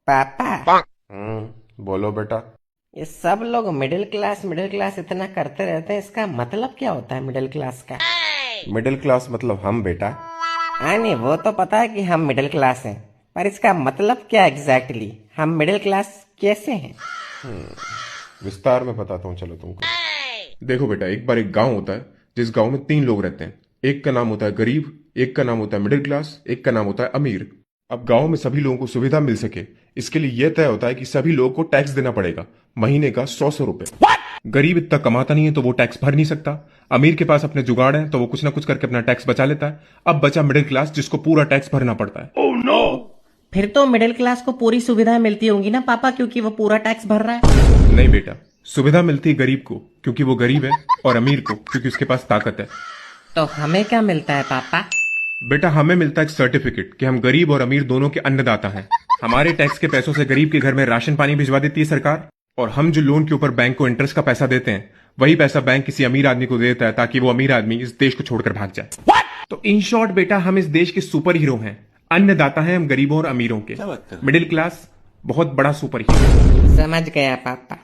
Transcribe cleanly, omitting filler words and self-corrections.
पापा, बोलो बेटा। ये सब लोग मिडिल क्लास इतना करते रहते हैं, इसका मतलब क्या होता है मिडिल क्लास का? मिडिल क्लास मतलब हम बेटा। हाँ नहीं, वो तो पता है कि हम मिडिल क्लास हैं, पर इसका मतलब क्या एग्जैक्टली? हम मिडिल क्लास कैसे हैं? विस्तार में बताता हूँ चलो तुमको। देखो बेटा, एक बार एक गांव होता है जिस गांव में 3 लोग रहते हैं। एक का नाम होता है गरीब, एक का नाम होता है मिडिल क्लास, एक का नाम होता है अमीर। अब गांव में सभी लोगों को सुविधा मिल सके, इसके लिए यह तय होता है कि सभी लोगों को टैक्स देना पड़ेगा, महीने का 100 रुपए। गरीब इतना कमाता नहीं है तो वो टैक्स भर नहीं सकता। अमीर के पास अपने जुगाड़ है तो वो कुछ ना कुछ करके अपना टैक्स बचा लेता है। अब बचा मिडिल क्लास जिसको पूरा टैक्स भरना पड़ता है। फिर तो मिडिल क्लास को पूरी सुविधाएं मिलती होंगी ना पापा, क्योंकि वो पूरा टैक्स भर रहा है। नहीं बेटा, सुविधा मिलती है गरीब को क्योंकि वो गरीब है, और अमीर को क्योंकि उसके पास ताकत है। तो हमें क्या मिलता है पापा? बेटा, हमें मिलता है एक सर्टिफिकेट कि हम गरीब और अमीर दोनों के अन्नदाता हैं। हमारे टैक्स के पैसों से गरीब के घर में राशन पानी भिजवा देती है सरकार, और हम जो लोन के ऊपर बैंक को इंटरेस्ट का पैसा देते हैं, वही पैसा बैंक किसी अमीर आदमी को देता है ताकि वो अमीर आदमी इस देश को छोड़कर भाग जाए। तो इन शॉर्ट बेटा, हम इस देश के सुपर हीरो हैं। अन्नदाता हैं हम गरीबों और अमीरों के। मिडिल क्लास बहुत बड़ा सुपर हीरो। समझ गया पापा।